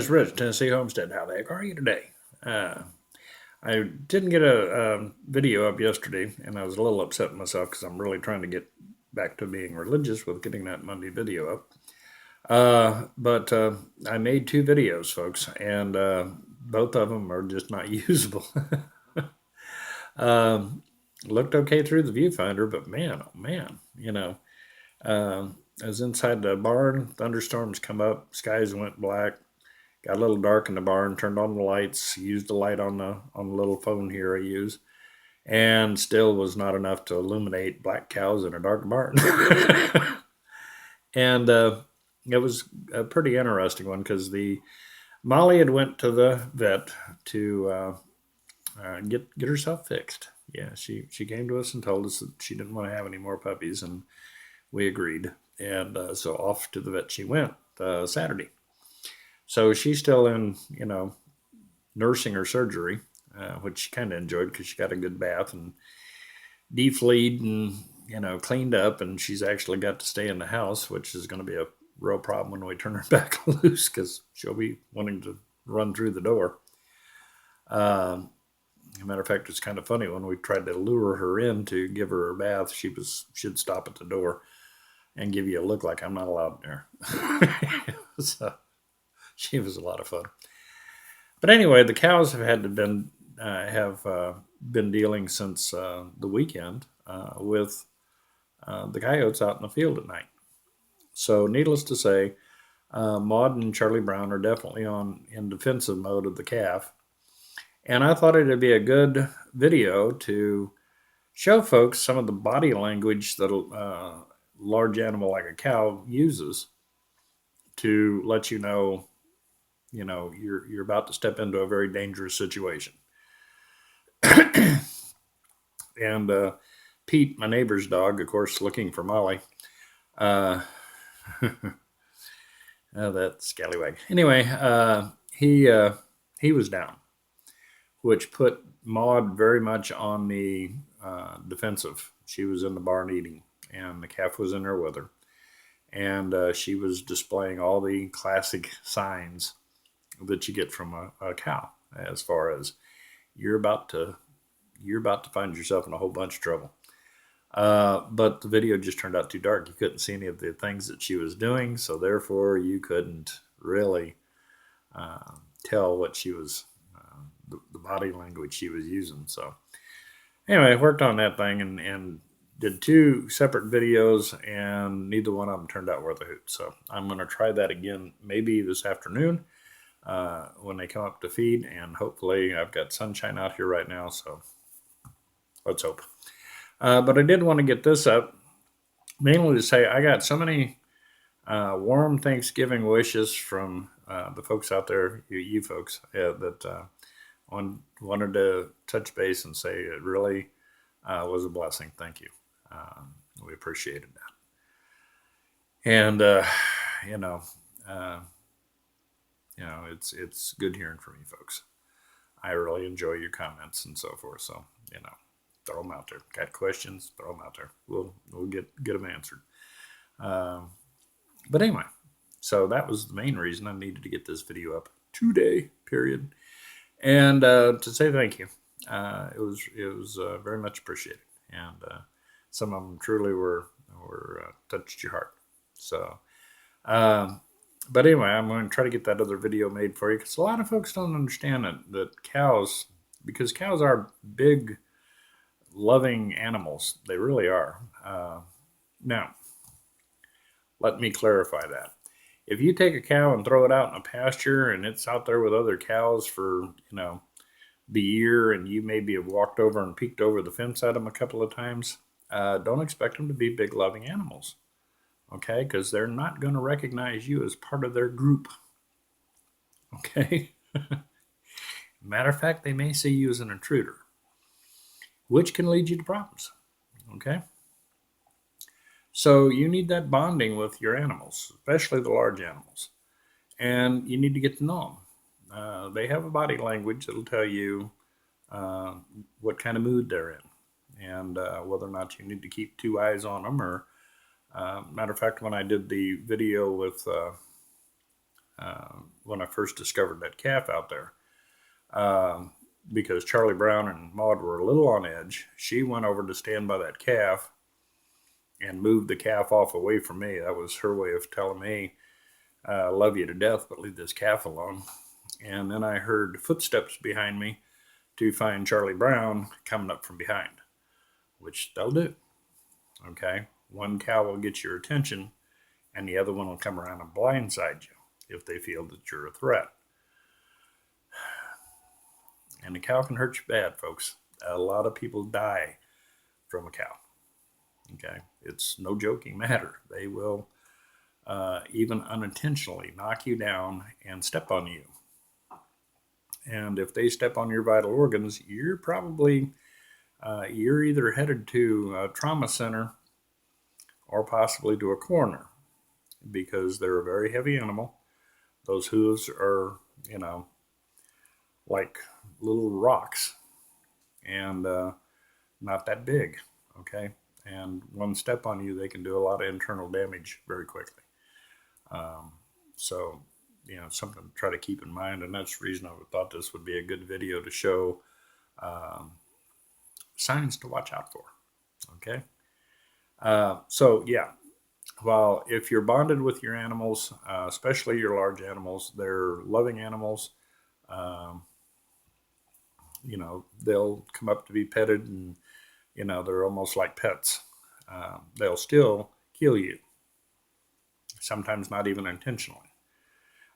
It's Rich, Tennessee Homestead. How the heck are you today? Uh, I didn't get a video up yesterday, and I was a little upset with myself because I'm really trying to get back to being religious with getting that Monday video up. But I made two videos, folks, and both of them are just not usable. um, Looked okay through the viewfinder, but man, oh man, I was inside the barn. Thunderstorms come up, skies went black. Got a little dark in the barn. Turned on the lights. Used the light on the little phone here I use, and still was not enough to illuminate black cows in a dark barn. And it was a pretty interesting one because the Molly had went to the vet to get herself fixed. Yeah, she came to us and told us that she didn't want to have any more puppies, and we agreed. And so off to the vet she went Saturday. So she's still in, nursing her surgery, which she kind of enjoyed because she got a good bath and defleed and, cleaned up. And she's actually got to stay in the house, which is going to be a real problem when we turn her back loose because she'll be wanting to run through the door. Um, As a matter of fact, it's kind of funny when we tried to lure her in to give her a bath, she'd stop at the door and give you a look like I'm not allowed in there. So she was a lot of fun. But anyway, the cows have been dealing since the weekend with the coyotes out in the field at night. So, needless to say, Maud and Charlie Brown are definitely on in defensive mode of the calf, and I thought it'd be a good video to show folks some of the body language that a large animal like a cow uses to let you're about to step into a very dangerous situation. And Pete, my neighbor's dog, of course, looking for Molly. Uh, that scallywag. Anyway, he was down, which put Maud very much on the defensive. She was in the barn eating, and the calf was in there with her, and she was displaying all the classic signs that you get from a cow, as far as you're about to you're about to find yourself in a whole bunch of trouble. But the video just turned out too dark. You couldn't see any of the things that she was doing, so therefore you couldn't really tell what she was, the body language she was using. So anyway, I worked on that thing and did two separate videos, and neither one of them turned out worth a hoot. So I'm going to try that again maybe this afternoon when they come up to feed, and hopefully I've got sunshine out here right now, so let's hope. But I did want to get this up mainly to say I got so many warm Thanksgiving wishes from the folks out there, you folks, that wanted to touch base and say it really was a blessing. Thank you. We appreciated that. And you know, uh, it's good hearing from you folks. I really enjoy your comments and so forth. So throw them out there. Got questions? Throw them out there. We'll get them answered. Um, but anyway, so that was the main reason I needed to get this video up today. Period. And to say thank you. It was very much appreciated, and some of them truly were touched your heart. So, um, but anyway, I'm going to try to get that other video made for you because a lot of folks don't understand that cows, because cows are big, loving animals. They really are. Now, let me clarify that. If you take a cow and throw it out in a pasture and it's out there with other cows for, the year, and you maybe have walked over and peeked over the fence at them a couple of times, don't expect them to be big, loving animals. Okay? Because they're not going to recognize you as part of their group. Okay? Matter of fact, they may see you as an intruder, which can lead you to problems. Okay? So you need that bonding with your animals, especially the large animals, and you need to get to know them. They have a body language that'll tell you uh, what kind of mood they're in, and whether or not you need to keep two eyes on them. Or matter of fact, when I did the video with when I first discovered that calf out there. Um, because Charlie Brown and Maud were a little on edge. She went over to stand by that calf and moved the calf off away from me. That was her way of telling me, I love you to death, but leave this calf alone. And then I heard footsteps behind me to find Charlie Brown coming up from behind, which they'll do. Okay. One cow will get your attention, and the other one will come around and blindside you if they feel that you're a threat. And a cow can hurt you bad, folks. A lot of people die from a cow. Okay. It's no joking matter. They will even unintentionally knock you down and step on you. And if they step on your vital organs, you're probably you're either headed to a trauma center or possibly to a coroner because they're a very heavy animal. Those hooves are, you know, like little rocks and not that big. Okay. And one step on you, they can do a lot of internal damage very quickly. Um, so, something to try to keep in mind. And that's the reason I thought this would be a good video to show um, signs to watch out for. Okay. So, yeah, well, if you're bonded with your animals, especially your large animals, they're loving animals. Um, they'll come up to be petted and, they're almost like pets. They'll still kill you, sometimes not even intentionally.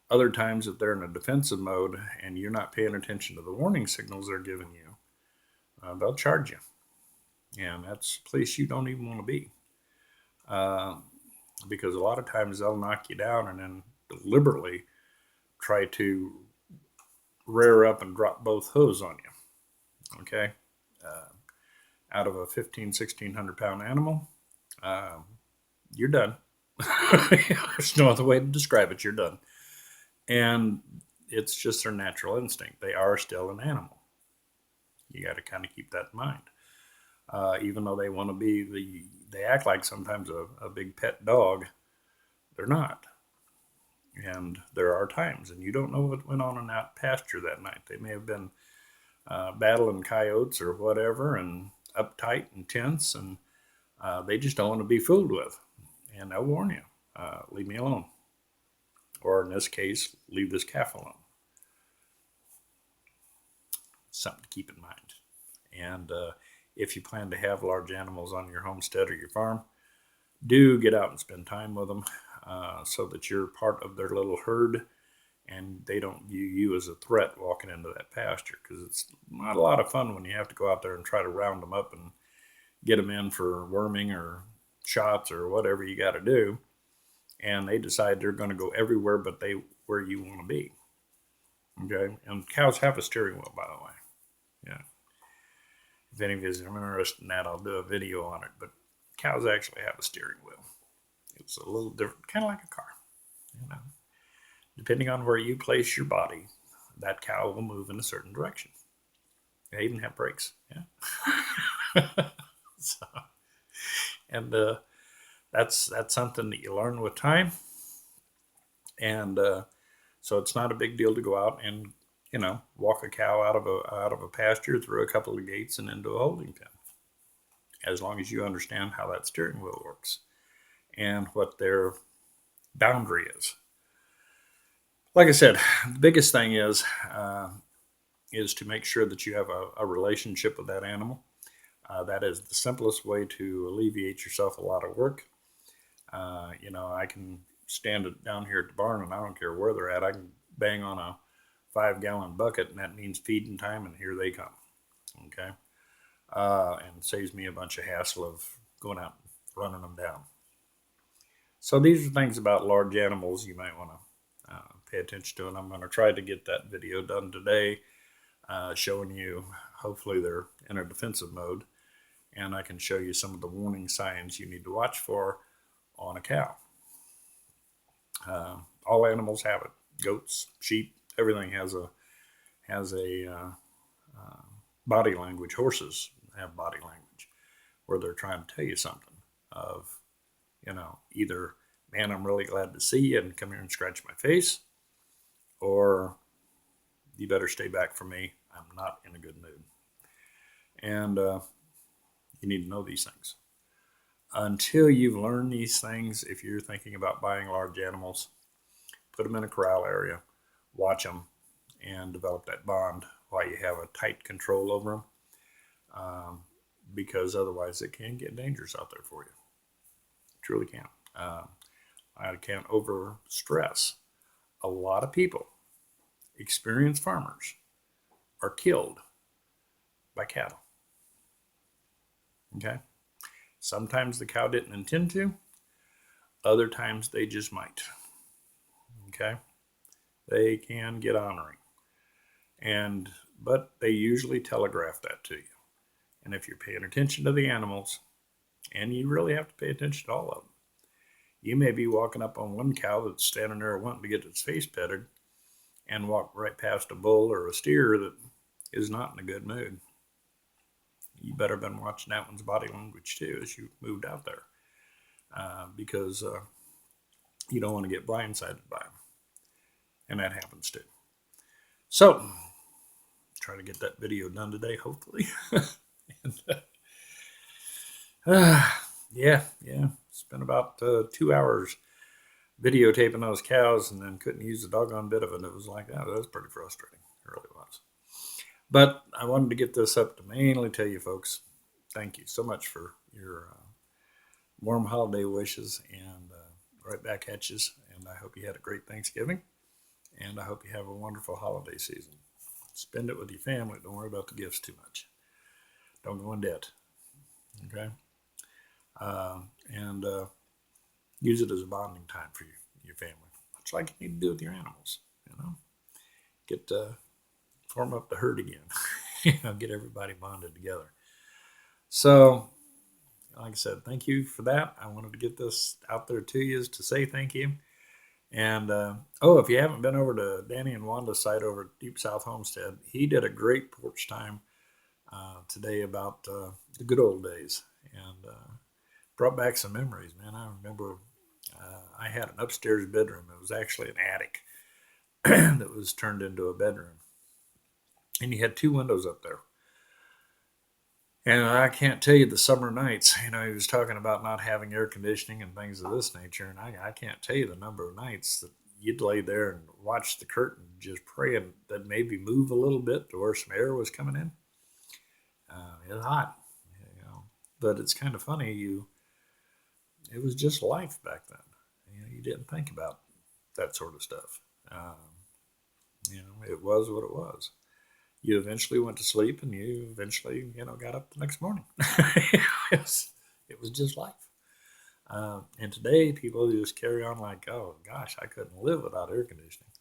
Other times, if they're in a defensive mode and you're not paying attention to the warning signals they're giving you, they'll charge you. And that's a place you don't even want to be. Uh, because a lot of times they'll knock you down and then deliberately try to rear up and drop both hooves on you. Okay? Uh, Out of a 1,600 pound animal, uh, you're done. There's no other way to describe it. You're done. And it's just their natural instinct. They are still an animal. You got to kind of keep that in mind. Even though they want to be they act like sometimes a big pet dog, they're not. And there are times, and you don't know what went on in that pasture that night. They may have been battling coyotes or whatever, and uptight and tense, and they just don't want to be fooled with. And they'll warn you, leave me alone. Or in this case, leave this calf alone. Something to keep in mind. And if you plan to have large animals on your homestead or your farm, do get out and spend time with them so that you're part of their little herd and they don't view you as a threat walking into that pasture, because it's not a lot of fun when you have to go out there and try to round them up and get them in for worming or shots or whatever you got to do, and they decide they're going to go everywhere but they where you want to be. Okay, and cows have a steering wheel, by the way. Yeah, if any of you are interested in that, I'll do a video on it. But cows actually have a steering wheel. It's a little different, kind of like a car. You know, depending on where you place your body, that cow will move in a certain direction. They even have brakes. Yeah. So, and that's something that you learn with time. And so it's not a big deal to go out and walk a cow out of a pasture through a couple of gates and into a holding pen, as long as you understand how that steering wheel works and what their boundary is. Like I said, the biggest thing is to make sure that you have a relationship with that animal. That is the simplest way to alleviate yourself a lot of work. I can stand it down here at the barn, and I don't care where they're at. I can bang on a 5-gallon bucket, and that means feeding time, and here they come. Okay, and saves me a bunch of hassle of going out and running them down. So these are things about large animals you might want to pay attention to, and I'm going to try to get that video done today, showing you. Hopefully they're in a defensive mode, and I can show you some of the warning signs you need to watch for on a cow. All animals have it. Goats, sheep, everything has a body language. Horses have body language where they're trying to tell you something of, either, man, I'm really glad to see you and come here and scratch my face, or you better stay back from me. I'm not in a good mood. And you need to know these things. Until you've learned these things, if you're thinking about buying large animals, put them in a corral area, watch them, and develop that bond while you have a tight control over them. Because otherwise it can get dangerous out there for you. It truly can. I can't over stress. A lot of people, experienced farmers, are killed by cattle. Okay? Sometimes the cow didn't intend to, other times they just might. Okay? They can get ornery. But they usually telegraph that to you. And if you're paying attention to the animals, and you really have to pay attention to all of them, you may be walking up on one cow that's standing there wanting to get its face petted and walk right past a bull or a steer that is not in a good mood. You better have been watching that one's body language too as you moved out there, because you don't want to get blindsided by them. And that happens too. So, try to get that video done today, hopefully. And, yeah. Spent about 2 hours videotaping those cows and then couldn't use a doggone bit of it. It was like, oh, that was pretty frustrating. It really was. But I wanted to get this up to mainly tell you folks, thank you so much for your warm holiday wishes, and right back at you. And I hope you had a great Thanksgiving, and I hope you have a wonderful holiday season. Spend it with your family. Don't worry about the gifts too much. Don't go in debt. Okay? And use it as a bonding time for your family. Much like you need to do with your animals. Get form up the herd again. Get everybody bonded together. So, like I said, thank you for that. I wanted to get this out there to you to say thank you. And if you haven't been over to Danny and Wanda's site over at Deep South Homestead, he did a great porch time today about the good old days, and brought back some memories, man. I remember I had an upstairs bedroom. It was actually an attic that was turned into a bedroom, and you had two windows up there. And I can't tell you the summer nights. He was talking about not having air conditioning and things of this nature, and I can't tell you the number of nights that you'd lay there and watch the curtain, just praying that maybe move a little bit to where some air was coming in. It was hot, but it's kind of funny. It was just life back then. You didn't think about that sort of stuff. It was what it was. You eventually went to sleep, and you eventually, got up the next morning. it was just life. And today, people just carry on like, oh gosh, I couldn't live without air conditioning.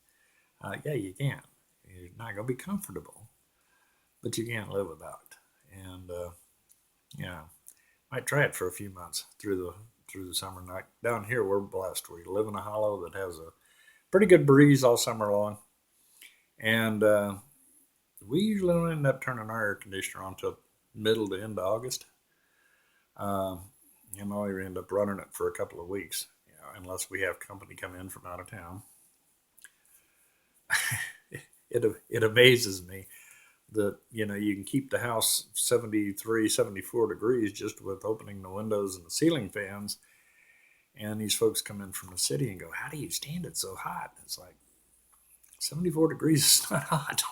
Yeah, you can. You're not going to be comfortable, but you can't live without it. And might try it for a few months through the summer night. Down here, we're blessed. We live in a hollow that has a pretty good breeze all summer long, and we usually don't end up turning our air conditioner on until middle to end of August. You end up running it for a couple of weeks, unless we have company come in from out of town. It amazes me that you can keep the house 73, 74 degrees just with opening the windows and the ceiling fans. And these folks come in from the city and go, how do you stand it so hot? It's like 74 degrees is not hot.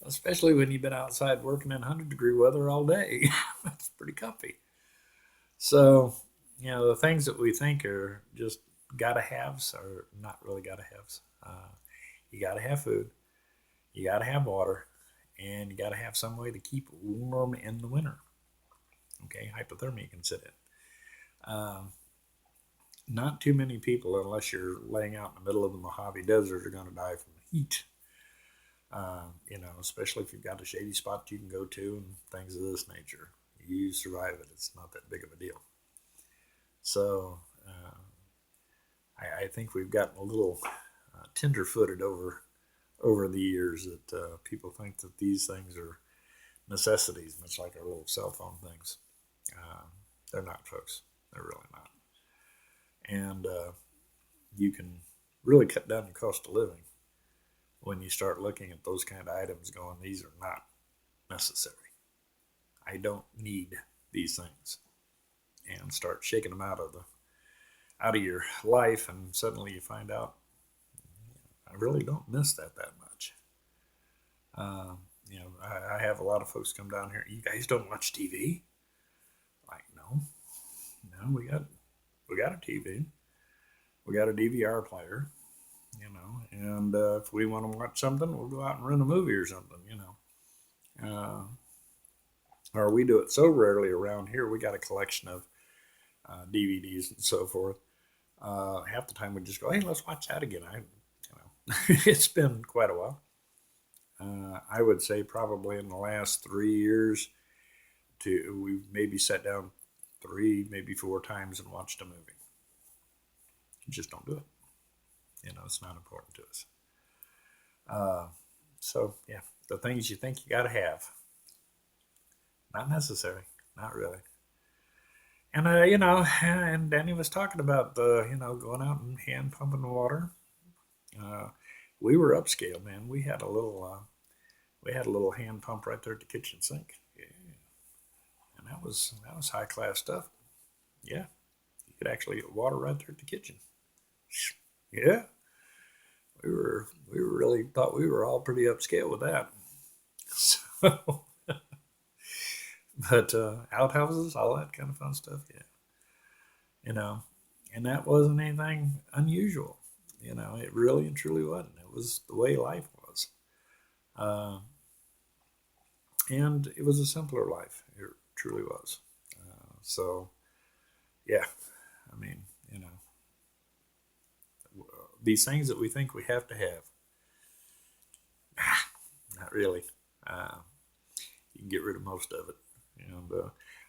Especially when you've been outside working in 100-degree weather all day. That's pretty comfy. So, the things that we think are just gotta haves are not really gotta haves. You gotta have food, you gotta have water, and you gotta have some way to keep warm in the winter. Okay, hypothermia can sit in. Not too many people, unless you're laying out in the middle of the Mojave Desert, are going to die from the heat. Especially if you've got a shady spot you can go to and things of this nature. You survive it. It's not that big of a deal. So I think we've gotten a little tender-footed over the years that people think that these things are necessities, much like our little cell phone things. They're not, folks. They're really not. And you can really cut down your cost of living when you start looking at those kind of items going, these are not necessary. I don't need these things. And start shaking them out of your life, and suddenly you find out I really don't miss that much. I have a lot of folks come down here. You guys don't watch TV? Like, no, no, we got a TV, we got a DVR player, and if we want to watch something, we'll go out and rent a movie or something, or we do it so rarely around here. We got a collection of DVDs and so forth. Half the time we just go, hey, let's watch that again. It's been quite a while. I would say probably in the last 3 years, we've maybe sat down 3, maybe 4 times and watched a movie. Just don't do it. It's not important to us. So yeah, the things you think you got to have, not necessary, not really. And and Danny was talking about the going out and hand pumping water. Uh, we were upscale, man. We had a little hand pump right there at the kitchen sink. Yeah, and that was high class stuff. Yeah, you could actually get water right there at the kitchen. Yeah, we were really thought we were all pretty upscale with that. So, but outhouses, all that kind of fun stuff. Yeah, you know, and that wasn't anything unusual. It really and truly wasn't. It was the way life was, uh, and it was a simpler life. It truly was. So, yeah, I mean, these things that we think we have to have, not really. Uh, you can get rid of most of it. And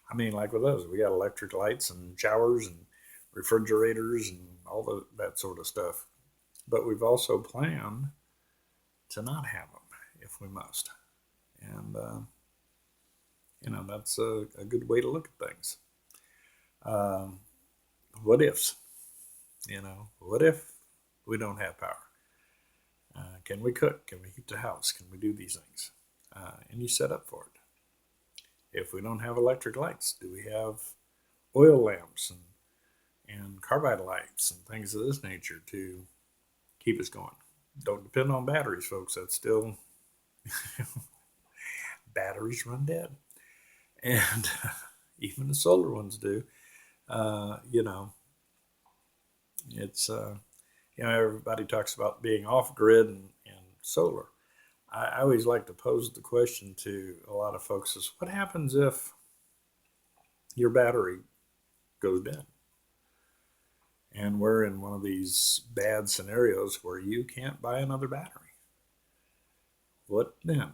I mean, like with us, we got electric lights and showers and refrigerators and all that sort of stuff. But we've also planned to not have them if we must. And, that's a good way to look at things. Um, what ifs? What if we don't have power? Can we cook? Can we heat the house? Can we do these things? And you set up for it. If we don't have electric lights, do we have oil lamps and carbide lights and things of this nature to keep us going? Don't depend on batteries, folks. That's still batteries run dead, and even the solar ones do. Uh, you know, it's everybody talks about being off grid and solar. I always like to pose the question to a lot of folks: is what happens if your battery goes dead? And we're in one of these bad scenarios where you can't buy another battery. What then?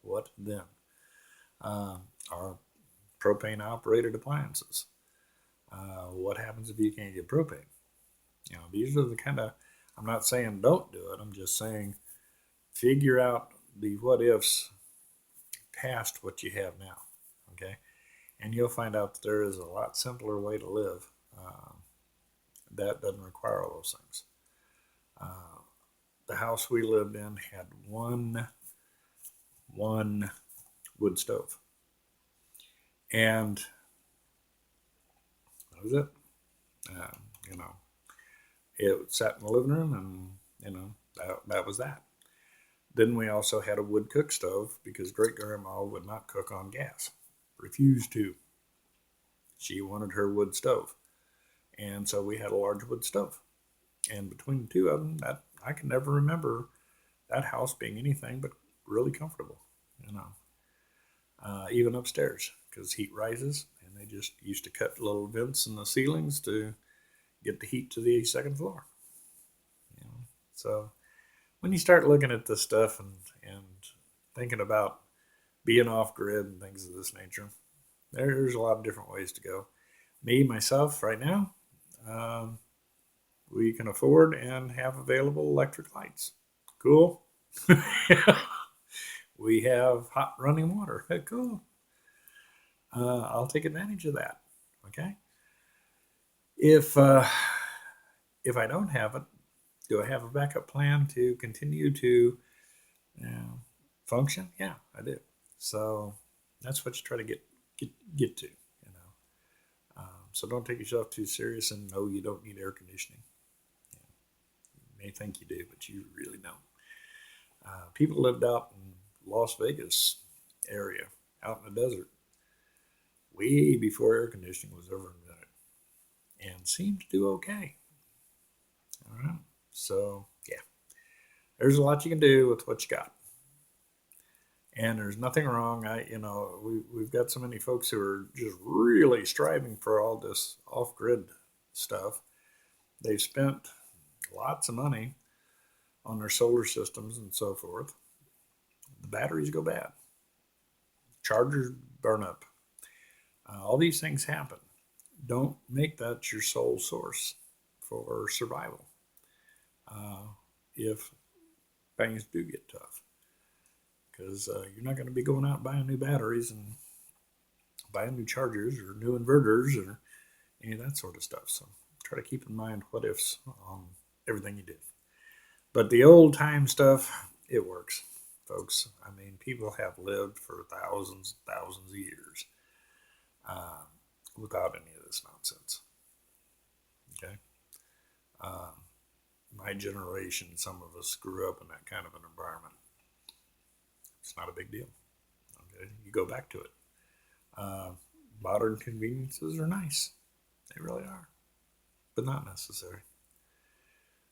What then? Our propane operated appliances. What happens if you can't get propane? These are the kind of, I'm not saying don't do it. I'm just saying figure out the what ifs past what you have now. Okay. And you'll find out that there is a lot simpler way to live that doesn't require all those things. Uh, the house we lived in had one wood stove, and that was it. Um, you know, it sat in the living room, and that was that. Then we also had a wood cook stove because great grandma would not cook on gas, refused to. She wanted her wood stove, and so we had a large wood stove. And between the two of them, that I can never remember that house being anything but really comfortable. You know, even upstairs because heat rises, and they just used to cut little vents in the ceilings to get the heat to the second floor. You know, so when you start looking at this stuff and thinking about being off grid and things of this nature, there's a lot of different ways to go. Me myself, right now, um, we can afford and have available electric lights. Cool. We have hot running water. Cool. I'll take advantage of that. Okay. If if I don't have it, Do I have a backup plan to continue to function? Yeah, I do. So that's what you try to get to. So don't take yourself too serious, and no, you don't need air conditioning. You may think you do, but you really don't. People lived out in Las Vegas area, out in the desert, way before air conditioning was ever invented, and seemed to do okay. All right. So yeah, there's a lot you can do with what you got, and there's nothing wrong. We've got so many folks who are just really striving for all this off-grid stuff. They've spent lots of money on their solar systems and so forth. The batteries go bad, chargers burn up. All these things happen. Don't make that your sole source for survival. Uh, if things do get tough, because you're not going to be going out buying new batteries and buying new chargers or new inverters or any of that sort of stuff. So try to keep in mind what ifs on everything you do. But the old time stuff, it works, folks. I mean, people have lived for thousands of years uh, without any of this nonsense. Okay. Um, my generation, some of us grew up in that kind of an environment. It's not a big deal. Okay. You go back to it. Uh, Modern conveniences are nice. They really are, but not necessary.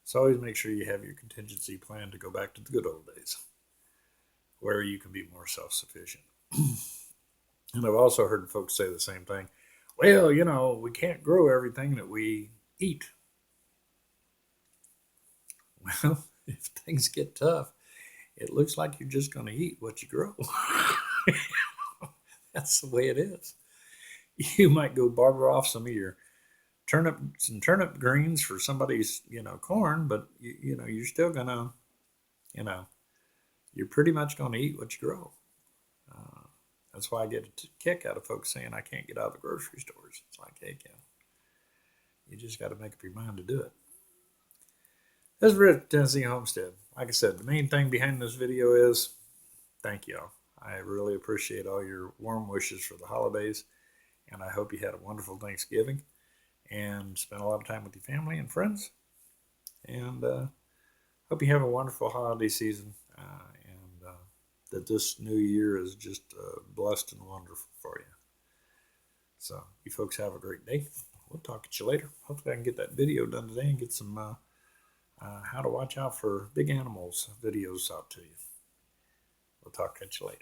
So always make sure you have your contingency plan to go back to the good old days where you can be more self sufficient. And I've also heard folks say the same thing. Well, we can't grow everything that we eat. Well, if things get tough, it looks like you're just going to eat what you grow. That's the way it is. You might go barter off some of your turnip greens for somebody's corn, but you're still gonna you know you're pretty much gonna eat what you grow. Uh, that's why I get a kick out of folks saying I can't get out of the grocery stores. It's like, hey, Ken, you just got to make up your mind to do it. This is Rick, Tennessee Homestead. Like I said, the main thing behind this video is thank y'all. I really appreciate all your warm wishes for the holidays, and I hope you had a wonderful Thanksgiving and spent a lot of time with your family and friends. And hope you have a wonderful holiday season, and that this new year is just blessed and wonderful for you. So, you folks have a great day. We'll talk to you later. Hopefully, I can get that video done today and get some how to watch out for big animals videos out to you. We'll talk to you later.